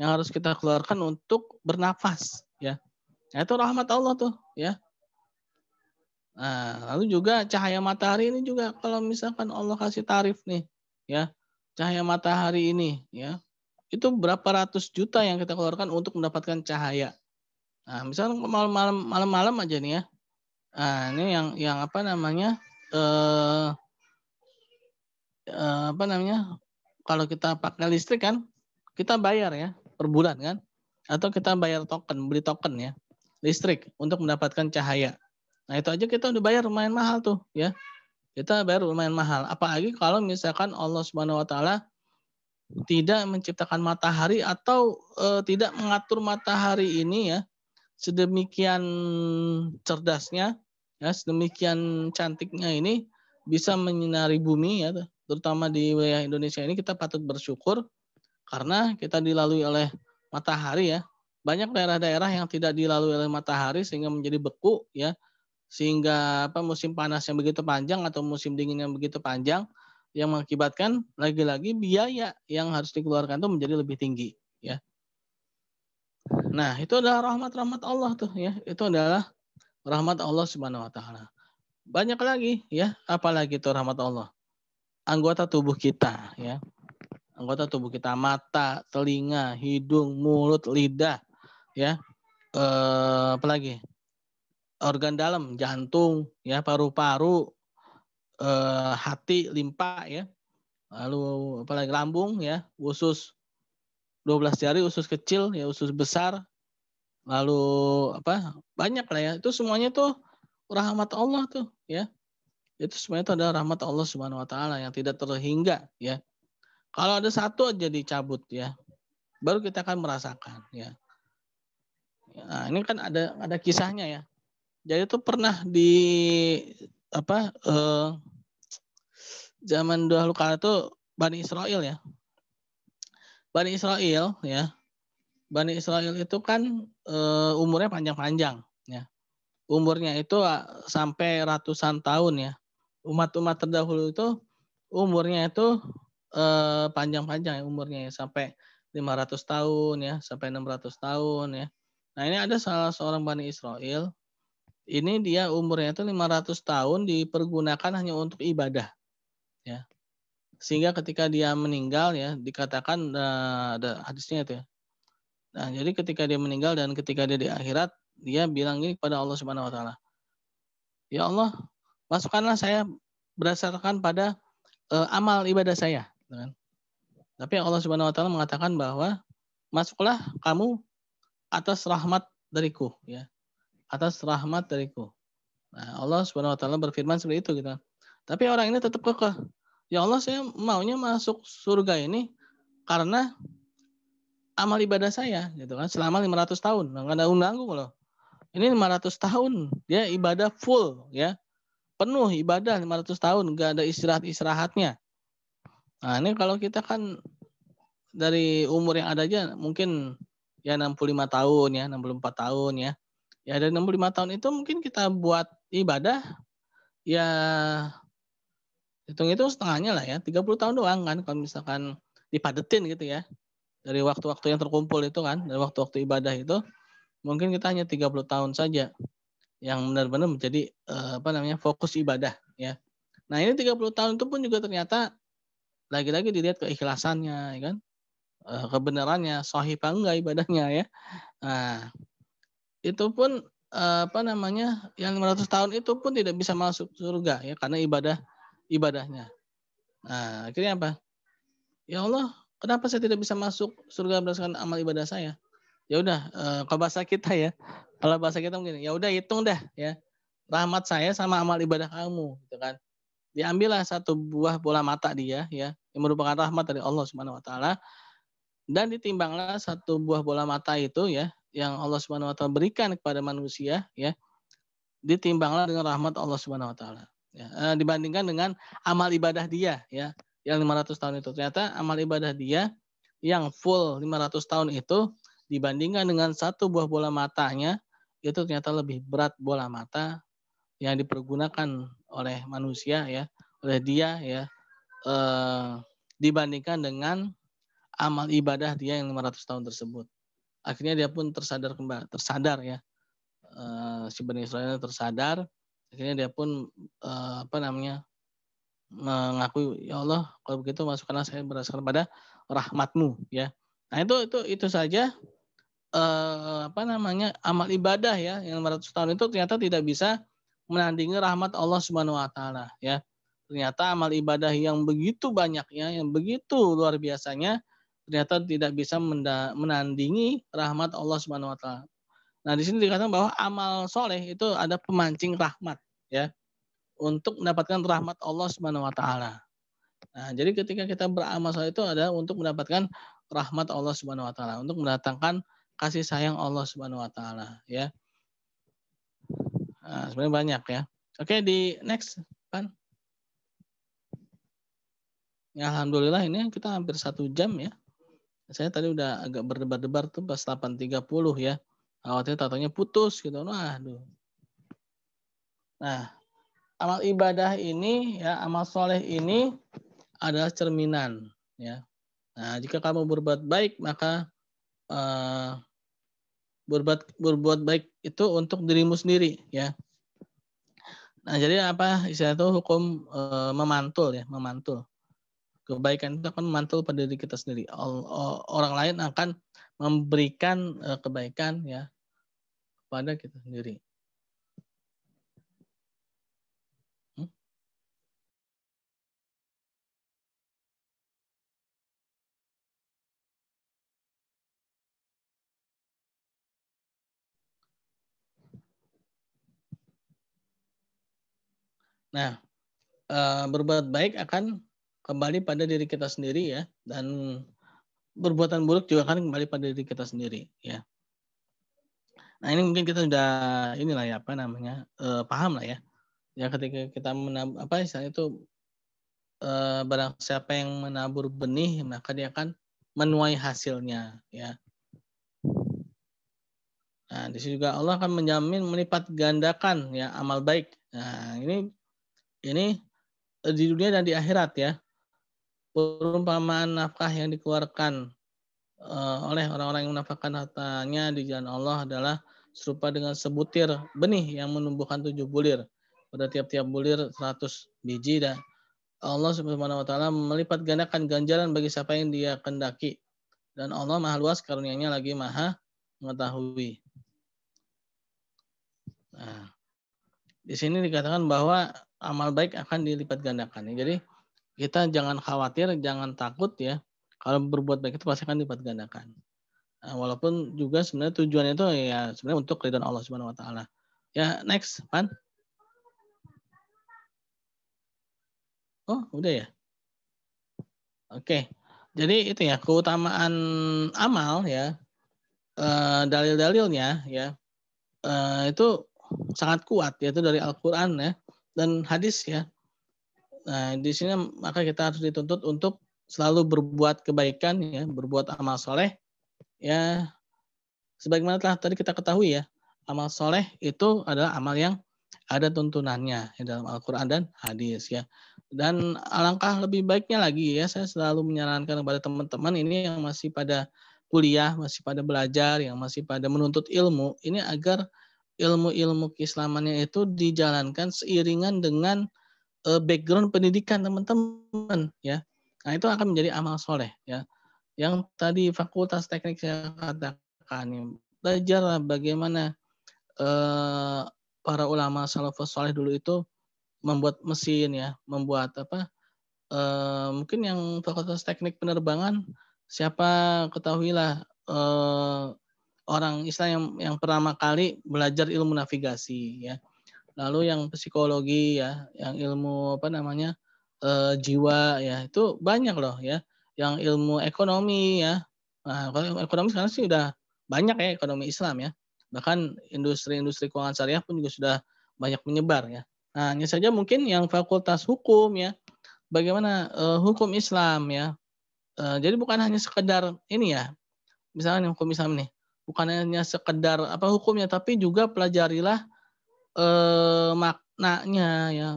yang harus kita keluarkan untuk bernafas ya. Nah, itu rahmat Allah tuh ya. Nah, lalu juga cahaya matahari ini juga kalau misalkan Allah kasih tarif nih ya, cahaya matahari ini ya, itu berapa ratus juta yang kita keluarkan untuk mendapatkan cahaya. Nah, misalnya malam-malam aja nih ya. Nah, ini yang kalau kita pakai listrik kan kita bayar ya per bulan kan, atau kita bayar token, beli token ya. listrik untuk mendapatkan cahaya. Nah itu aja kita udah bayar lumayan mahal tuh ya. Kita bayar lumayan mahal. Apalagi kalau misalkan Allah Subhanahu Wa Taala tidak menciptakan matahari atau tidak mengatur matahari ini ya sedemikian cerdasnya, ya sedemikian cantiknya ini bisa menyinari bumi ya, terutama di wilayah Indonesia ini kita patut bersyukur karena kita dilalui oleh matahari ya. Banyak daerah-daerah yang tidak dilalui oleh matahari sehingga menjadi beku ya, sehingga musim panas yang begitu panjang atau musim dingin yang begitu panjang yang mengakibatkan lagi-lagi biaya yang harus dikeluarkan itu menjadi lebih tinggi ya. Nah, itu adalah rahmat-rahmat Allah tuh ya. Itu adalah rahmat Allah Subhanahu wa taala. Banyak lagi ya, apalagi itu rahmat Allah. Anggota tubuh kita ya. Anggota tubuh kita, mata, telinga, hidung, mulut, lidah ya. Apalagi? Organ dalam, jantung, ya, paru-paru, hati, limpa ya. Lalu apalagi lambung ya, usus 12 jari, usus kecil ya, usus besar. Lalu banyak lah ya, itu semuanya tuh rahmat Allah tuh ya, itu semuanya itu adalah rahmat Allah Subhanahu Wa Taala yang tidak terhingga ya. Kalau ada satu aja dicabut ya, baru kita akan merasakan ya. Nah, ini kan ada kisahnya ya. Jadi itu pernah di zaman dahulu kala itu Bani Israel ya. Bani Israel ya. Bani Israel itu kan umurnya panjang-panjang ya. Umurnya itu sampai ratusan tahun ya. Umat-umat terdahulu itu umurnya itu panjang-panjang ya umurnya ya, sampai 500 tahun ya, sampai 600 tahun ya. Nah, ini ada salah seorang Bani Israel. Ini dia umurnya itu 500 tahun dipergunakan hanya untuk ibadah. Ya. Sehingga ketika dia meninggal ya, dikatakan ada hadisnya itu ya. Nah, jadi ketika dia meninggal dan ketika dia di akhirat, dia bilang ini kepada Allah Subhanahu wa taala. Ya Allah, masukkanlah saya berdasarkan pada amal ibadah saya, kan? Tapi Allah Subhanahu wa taala mengatakan bahwa masuklah kamu atas rahmat dariku ya. Atas rahmat dariku. Nah, Allah Subhanahu wa taala berfirman seperti itu gitu. Tapi orang ini tetap kekeh. Ya Allah, saya maunya masuk surga ini karena amal ibadah saya gitu kan selama 500 tahun. Enggak ada undang-undang loh. Ini 500 tahun dia ibadah full ya. Penuh ibadah 500 tahun, enggak ada istirahat-istirahatnya. Nah, ini kalau kita kan dari umur yang ada aja mungkin ya 65 tahun ya, 64 tahun ya. Ya dari 65 tahun itu mungkin kita buat ibadah ya hitung-hitung setengahnya lah ya, 30 tahun doang kan kalau misalkan dipadetin gitu ya. Dari waktu-waktu yang terkumpul itu kan, dari waktu-waktu ibadah itu mungkin kita hanya 30 tahun saja yang benar-benar menjadi fokus ibadah ya. Nah, ini 30 tahun itu pun juga ternyata lagi-lagi dilihat keikhlasannya ya kan. Kebenarannya, sahih apa enggak ibadahnya ya. Nah, itu pun yang 500 tahun itu pun tidak bisa masuk surga ya karena ibadahnya. Nah, akhirnya apa? Ya Allah, kenapa saya tidak bisa masuk surga berdasarkan amal ibadah saya? Ya udah, kalau bahasa kita ya. Kalau bahasa kita mungkin ya udah hitung dah ya. Rahmat saya sama amal ibadah kamu gitu kan. Diambillah satu buah bola mata dia ya, yang merupakan rahmat dari Allah Subhanahu wa taala dan ditimbanglah satu buah bola mata itu ya yang Allah Subhanahu wa taala berikan kepada manusia ya. Ditimbanglah dengan rahmat Allah Subhanahu wa taala. Ya, dibandingkan dengan amal ibadah dia ya yang 500 tahun itu. Ternyata amal ibadah dia yang full 500 tahun itu dibandingkan dengan satu buah bola matanya itu ternyata lebih berat bola mata yang dipergunakan oleh manusia ya, oleh dia ya, dibandingkan dengan amal ibadah dia yang 500 tahun tersebut. Akhirnya dia pun tersadar ya. Si Bani Israel tersadar, akhirnya dia pun mengakui, ya Allah, kalau begitu masukkanlah saya berdasarkan pada rahmatmu ya. Nah, itu saja amal ibadah ya yang 500 tahun itu ternyata tidak bisa menandingi rahmat Allah Subhanahu wa taala ya. Ternyata amal ibadah yang begitu banyaknya, yang begitu luar biasanya ternyata tidak bisa menandingi rahmat Allah Subhanahu wa taala. Nah, di sini dikatakan bahwa amal soleh itu ada pemancing rahmat, ya, untuk mendapatkan rahmat Allah Subhanahu Wa Taala. Nah, jadi ketika kita beramal soleh itu adalah untuk mendapatkan rahmat Allah Subhanahu Wa Taala, untuk mendatangkan kasih sayang Allah Subhanahu Wa Taala, ya. Nah, sebenarnya banyak ya. Oke, di next, Pan. Ya, alhamdulillah ini kita hampir 1 jam ya. Saya tadi udah agak berdebar-debar tuh pas 8.30 ya. Khawatir tatanya putus gitu. Waduh. Nah, amal ibadah ini ya, amal soleh ini adalah cerminan ya. Nah, jika kamu berbuat baik maka berbuat baik itu untuk dirimu sendiri ya. Nah, jadi apa istilah itu hukum memantul ya, memantul. Kebaikan itu akan memantul pada diri kita sendiri. Orang lain akan memberikan kebaikan ya kepada kita sendiri. Nah, berbuat baik akan kembali pada diri kita sendiri ya, dan perbuatan buruk juga akan kembali pada diri kita sendiri ya. Nah, ini mungkin kita sudah inilah ya, apa namanya, paham lah ya. Ya ketika kita apa istilahnya itu, barang siapa yang menabur benih maka dia akan menuai hasilnya ya. Nah, di sini juga Allah akan menjamin melipat gandakan ya amal baik. Nah, ini di dunia dan di akhirat ya. Perumpamaan nafkah yang dikeluarkan oleh orang-orang yang menafkahkan hartanya di jalan Allah adalah serupa dengan sebutir benih yang menumbuhkan 7 bulir. Pada tiap-tiap bulir 100 biji, dan Allah Subhanahu wa taala melipat gandakan ganjaran bagi siapa yang Dia kehendaki. Dan Allah Maha luas karunia-Nya lagi Maha mengetahui. Nah, di sini dikatakan bahwa amal baik akan dilipat gandakan. Jadi kita jangan khawatir, jangan takut ya. Kalau berbuat baik itu pasti akan dilipat gandakan. Nah, walaupun juga sebenarnya tujuannya itu ya sebenarnya untuk ridhaan Allah Subhanahu wa taala. Ya, next, Pan. Oh, udah ya. Oke. Jadi itu ya keutamaan amal ya. Dalil-dalilnya ya. Itu sangat kuat yaitu dari Al-Qur'an ya dan hadis ya. Nah, di sini maka kita harus dituntut untuk selalu berbuat kebaikan ya, berbuat amal soleh ya, sebagaimana telah tadi kita ketahui ya, amal soleh itu adalah amal yang ada tuntunannya ya, dalam Al-Quran dan hadis ya. Dan alangkah lebih baiknya lagi ya, saya selalu menyarankan kepada teman-teman ini yang masih pada kuliah, masih pada belajar, yang masih pada menuntut ilmu, ini agar ilmu-ilmu keislamannya itu dijalankan seiringan dengan background pendidikan teman-teman ya. Nah, itu akan menjadi amal soleh ya. Yang tadi fakultas teknik saya katakan ya, belajarlah bagaimana para ulama salafus soleh dulu itu membuat mesin ya, membuat apa, mungkin yang fakultas teknik penerbangan, siapa ketahuilah orang Islam yang pertama kali belajar ilmu navigasi ya. Lalu yang psikologi ya, yang ilmu apa namanya, jiwa ya, itu banyak loh ya. Yang ilmu ekonomi ya, nah kalau ilmu ekonomi sekarang sih udah banyak ya ekonomi Islam ya. Bahkan industri-industri keuangan syariah pun juga sudah banyak menyebar ya. Nah, hanya saja mungkin yang fakultas hukum ya, bagaimana, hukum Islam ya, jadi bukan hanya sekedar ini ya, misalnya hukum Islam nih, bukan hanya sekedar apa hukumnya, tapi juga pelajarilah maknanya ya,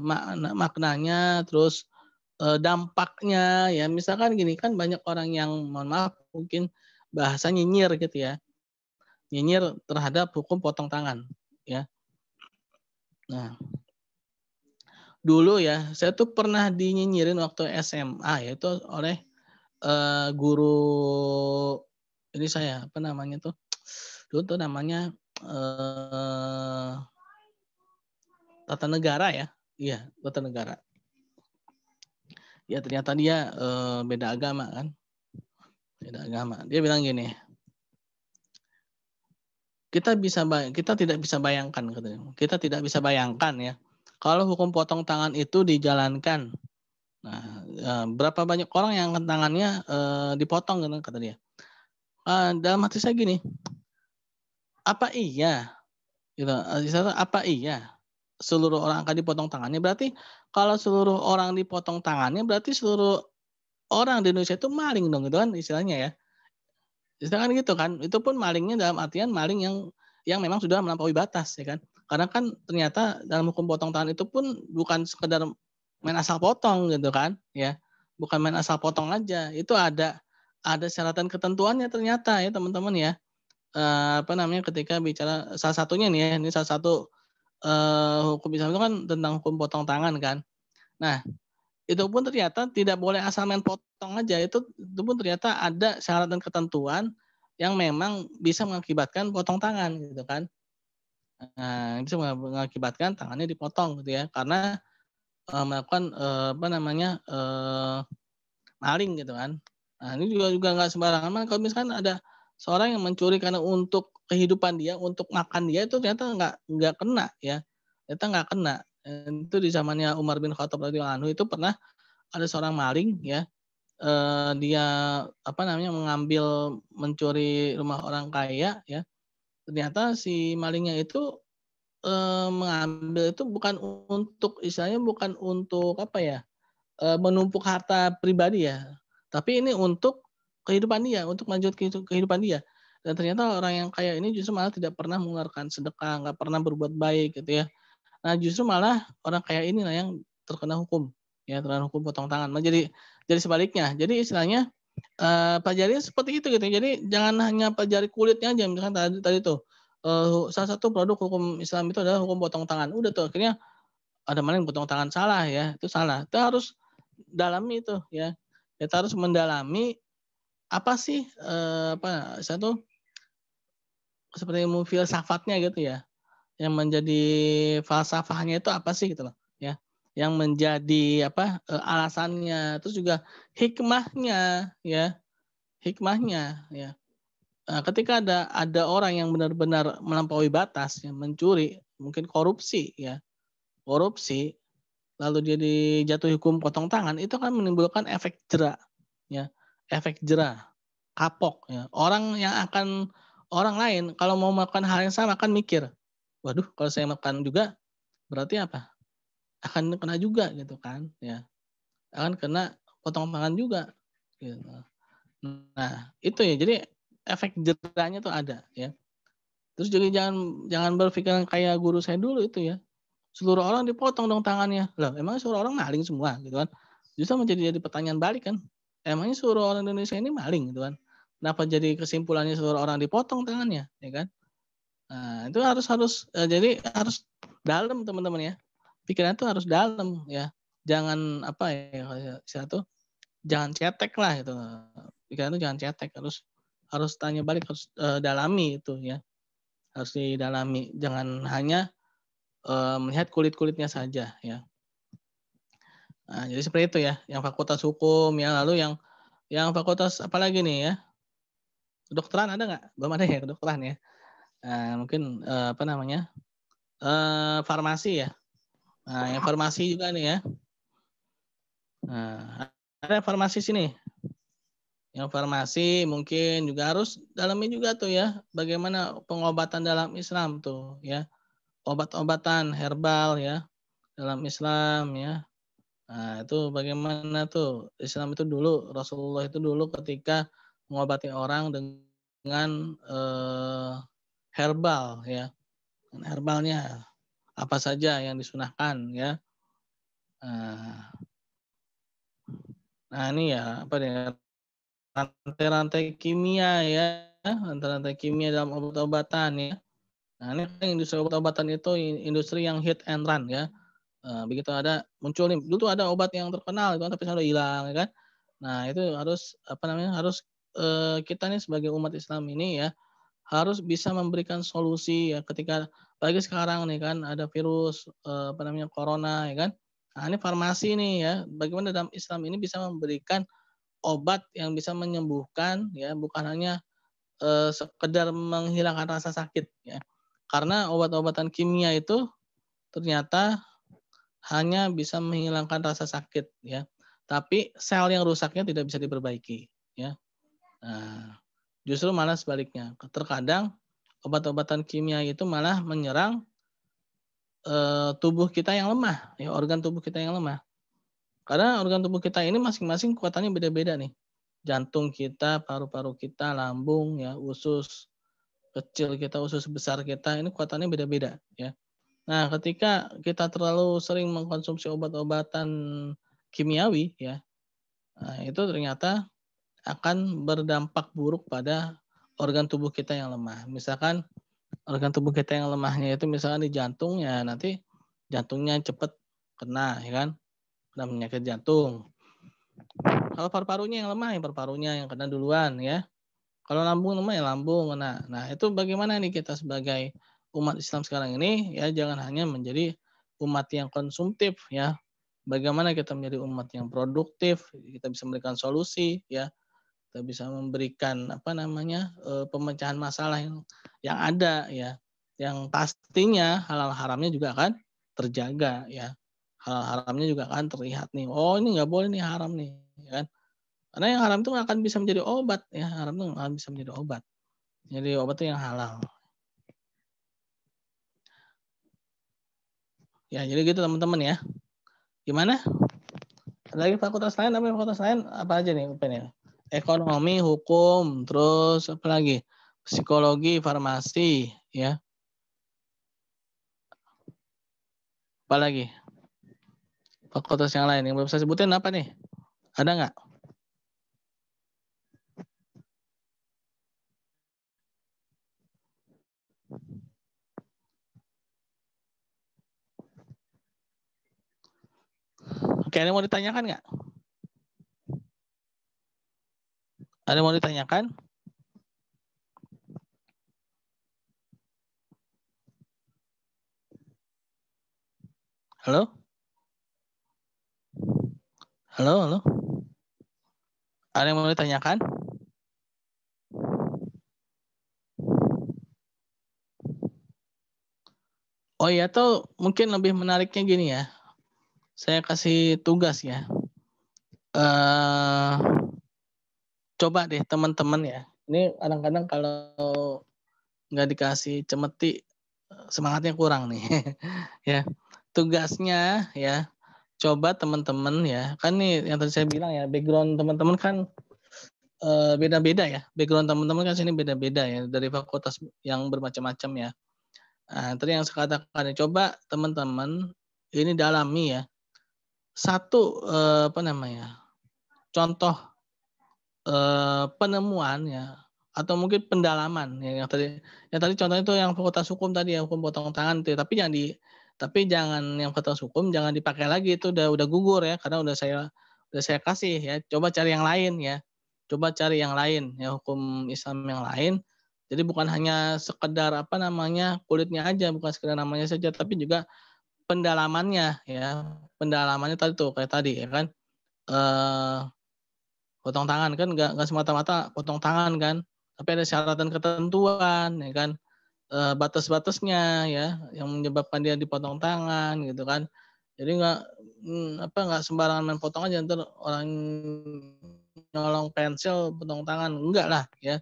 maknanya, terus, dampaknya ya. Misalkan gini, kan banyak orang yang mohon maaf mungkin bahasa nyinyir gitu ya, nyinyir terhadap hukum potong tangan ya. Nah, dulu ya saya tuh pernah dinyinyirin waktu SMA yaitu oleh, guru ini saya, apa namanya tuh, dulu tuh namanya, tata negara ya. Iya, tata negara. Ya ternyata dia, beda agama kan, beda agama. Dia bilang gini, kita tidak bisa bayangkan katanya. Kita tidak bisa bayangkan ya kalau hukum potong tangan itu dijalankan. Nah, berapa banyak orang yang tangannya dipotong gitu kata dia. Dalam hati saya gini, apa iya gitu, apa iya seluruh orang akan dipotong tangannya? Berarti kalau seluruh orang dipotong tangannya berarti seluruh orang di Indonesia itu maling dong gitu kan istilahnya ya. Istilahnya kan gitu kan. Itu pun malingnya dalam artian maling yang memang sudah melampaui batas ya kan. Karena kan ternyata dalam hukum potong tangan itu pun bukan sekedar main asal potong gitu kan ya. Bukan main asal potong aja. Itu ada syaratan ketentuannya ternyata ya teman-teman ya. Ketika bicara salah satunya nih ya, ini salah satu hukum Islam itu kan tentang hukum potong tangan kan. Nah, itu pun ternyata tidak boleh asal main potong aja. Itu pun ternyata ada syarat dan ketentuan yang memang bisa mengakibatkan potong tangan gitu kan. Nah, bisa mengakibatkan tangannya dipotong gitu ya. Karena melakukan maling gitu kan. Nah, ini juga nggak sembarangan. Kalau misalkan ada seorang yang mencuri karena untuk kehidupan dia, untuk makan dia itu ternyata nggak kena ya. Ternyata nggak kena. Itu di zamannya Umar bin Khattab radhiyallahu anhu itu pernah ada seorang maling ya, dia mencuri rumah orang kaya ya. Ternyata si malingnya itu mengambil itu bukan untuk istilahnya bukan untuk menumpuk harta pribadi ya. Tapi ini untuk kehidupan dia, untuk lanjut kehidupan dia. Dan ternyata orang yang kaya ini justru malah tidak pernah mengeluarkan sedekah, nggak pernah berbuat baik gitu ya. Nah, justru malah orang kaya inilah yang terkena hukum, ya terkena hukum potong tangan. Nah, jadi sebaliknya. Jadi istilahnya pelajari seperti itu gitu. Jadi jangan hanya pelajari kulitnya aja. Misalkan tadi tuh salah satu produk hukum Islam itu adalah hukum potong tangan. Udah tuh akhirnya ada maling potong tangan salah ya, itu salah. Kita harus dalami itu ya. Kita harus mendalami apa sih satu seperti filsafatnya gitu ya. Yang menjadi falsafahnya itu apa sih gitu loh ya. Yang menjadi alasannya, terus juga hikmahnya ya. Hikmahnya ya. Ketika ada orang yang benar-benar melampaui batas, yang mencuri, mungkin korupsi ya. Korupsi lalu dia dijatuhi hukum potong tangan, itu kan menimbulkan efek jera ya. Efek jera, kapok ya. Orang lain kalau mau melakukan hal yang sama akan mikir, waduh kalau saya makan juga berarti apa? Akan kena juga gitu kan ya. Akan kena potong tangan juga gitu. Nah, itu ya. Jadi efek jerahnya tuh ada ya. Terus juga jangan berpikiran kayak guru saya dulu itu ya. Seluruh orang dipotong dong tangannya. Lah, emang seluruh orang maling semua gitu kan. Justru jadi pertanyaan balik kan. Emangnya seluruh orang Indonesia ini maling gitu kan. Kenapa jadi kesimpulannya seluruh orang dipotong tangannya ya kan? Nah, itu jadi harus dalam teman-teman ya. Pikiran itu harus dalam ya. Jangan jangan cetek lah itu. Pikiran itu jangan cetek, harus tanya balik, harus dalami itu ya. Harus didalami, jangan hanya melihat kulit-kulitnya saja ya. Nah, jadi seperti itu ya, yang fakultas hukum ya, lalu yang fakultas apa lagi nih ya? Kedokteran ada nggak? Belum ada ya kedokteran ya. Mungkin farmasi ya. Nah, yang farmasi juga nih ya. Nah, ada farmasi sini. Yang farmasi mungkin juga harus dalami juga tuh ya, bagaimana pengobatan dalam Islam tuh ya. Obat-obatan herbal ya dalam Islam ya. Nah, itu bagaimana tuh Islam itu dulu, Rasulullah itu dulu ketika mengobati orang dengan herbal ya. Herbalnya apa saja yang disunahkan ya. Nah ini ya rantai-rantai kimia ya, rantai-rantai kimia dalam obat-obatan ya. Nah ini kan industri obat-obatan itu industri yang hit and run ya. Begitu muncul nih, dulu tuh ada obat yang terkenal itu tapi sudah hilang ya kan. Nah itu harus kita nih sebagai umat Islam ini ya harus bisa memberikan solusi ya ketika apalagi sekarang nih kan ada virus corona ya kan. Nah ini farmasi nih ya, bagaimana dalam Islam ini bisa memberikan obat yang bisa menyembuhkan ya, bukan hanya sekedar menghilangkan rasa sakit ya. Karena obat-obatan kimia itu ternyata hanya bisa menghilangkan rasa sakit ya. Tapi sel yang rusaknya tidak bisa diperbaiki ya. Nah, justru malah sebaliknya. Terkadang obat-obatan kimia itu malah menyerang tubuh kita yang lemah, ya organ tubuh kita yang lemah. Karena organ tubuh kita ini masing-masing kekuatannya beda-beda nih. Jantung kita, paru-paru kita, lambung, ya, usus kecil kita, usus besar kita, ini kekuatannya beda-beda, ya. Nah, ketika kita terlalu sering mengkonsumsi obat-obatan kimiawi, ya, nah, itu ternyata akan berdampak buruk pada organ tubuh kita yang lemah. Misalkan organ tubuh kita yang lemahnya itu misalkan di jantung, ya nanti jantungnya cepat kena, ya kan, kena penyakit jantung. Kalau paru-parunya yang lemah, ya paru-parunya yang kena duluan ya. Kalau lambung lemah, ya lambung kena. Nah, itu bagaimana nih kita sebagai umat Islam sekarang ini ya jangan hanya menjadi umat yang konsumtif ya. Bagaimana kita menjadi umat yang produktif, kita bisa memberikan solusi ya. Kita bisa memberikan apa namanya? Pemecahan masalah yang ada ya. Yang pastinya halal haramnya juga akan terjaga ya. Halal haramnya juga akan terlihat nih. Oh, ini nggak boleh nih, haram nih, ya kan? Karena yang haram itu nggak akan bisa menjadi obat ya, haram itu nggak akan bisa menjadi obat. Jadi obat itu yang halal. Ya, jadi gitu teman-teman ya. Gimana? Ada lagi fakultas lain, apa fakultas lain apa aja nih apa nih? Ekonomi, hukum, terus apa lagi? Psikologi, farmasi, ya. Apa lagi? Fakultas yang lain yang belum saya sebutin apa nih? Ada nggak? Oke, ada yang mau ditanyakan nggak? Ada yang mau ditanyakan? Halo? Halo, halo? Ada yang mau ditanyakan? Oh iya, tuh mungkin lebih menariknya gini ya. Saya kasih tugas ya. Coba deh teman-teman ya. Ini kadang-kadang kalau nggak dikasih cemeti semangatnya kurang nih. Ya. Tugasnya ya, coba teman-teman ya. Kan nih yang tadi saya bilang ya, background teman-teman kan beda-beda ya. Background teman-teman kan sini beda-beda ya dari fakultas yang bermacam-macam ya. Nah, tadi yang saya katakan ya, coba teman-teman ini dalami ya. Satu apa namanya? Contoh penemuan ya, atau mungkin pendalaman ya yang tadi contohnya itu yang fakultas hukum tadi ya, hukum potong tangan itu ya, tapi jangan yang fakultas hukum jangan dipakai lagi itu udah gugur ya, karena udah saya kasih ya, coba cari yang lain ya. Coba cari yang lain ya, hukum Islam yang lain. Jadi bukan hanya sekedar apa namanya, kulitnya aja, bukan sekedar namanya saja, tapi juga pendalamannya ya. Pendalamannya tadi tuh kayak tadi ya kan, eee potong tangan kan nggak semata-mata potong tangan kan, tapi ada syarat dan ketentuan ya kan, batas-batasnya ya, yang menyebabkan dia dipotong tangan gitu kan. Jadi nggak sembarangan main potong aja, entar orang nyolong pensil potong tangan, enggak lah ya,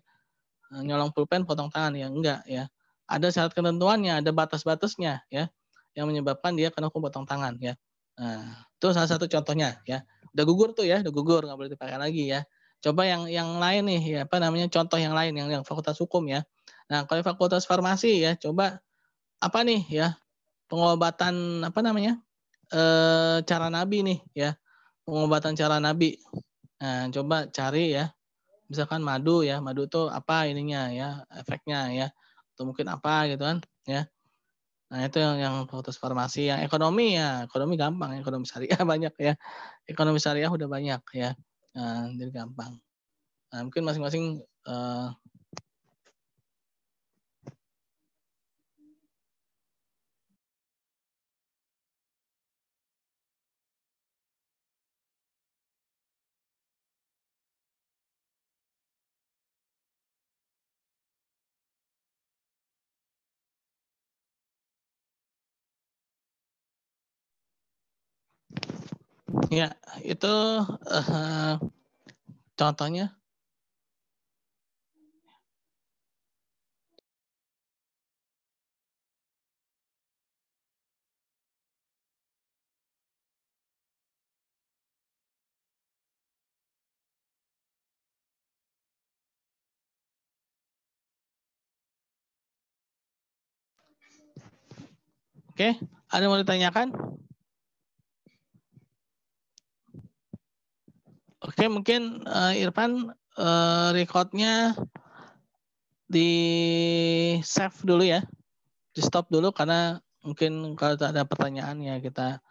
nyolong pulpen potong tangan ya enggak ya. Ada syarat ketentuannya, ada batas-batasnya ya, yang menyebabkan dia kena hukum potong tangan ya. Nah, itu salah satu contohnya ya. Udah gugur tuh ya, udah gugur nggak boleh dipakai lagi ya. Coba yang lain nih ya, apa namanya, contoh yang lain yang fakultas hukum ya. Nah, kalau fakultas farmasi ya, coba apa nih ya, pengobatan apa namanya, cara Nabi nih ya, pengobatan cara Nabi. Nah, coba cari ya, misalkan madu ya, madu tuh apa ininya ya, efeknya ya, atau mungkin apa gitu kan ya. Nah, itu yang fakultas farmasi. Yang ekonomi ya, ekonomi gampang, ekonomi syariah banyak ya. Ekonomi syariah udah banyak ya. Nah, jadi gampang. Nah, mungkin masing-masing Ya, itu contohnya. Oke, ada yang mau ditanyakan? Oke, mungkin Irfan recordnya di save dulu ya, di stop dulu karena mungkin kalau ada pertanyaan ya kita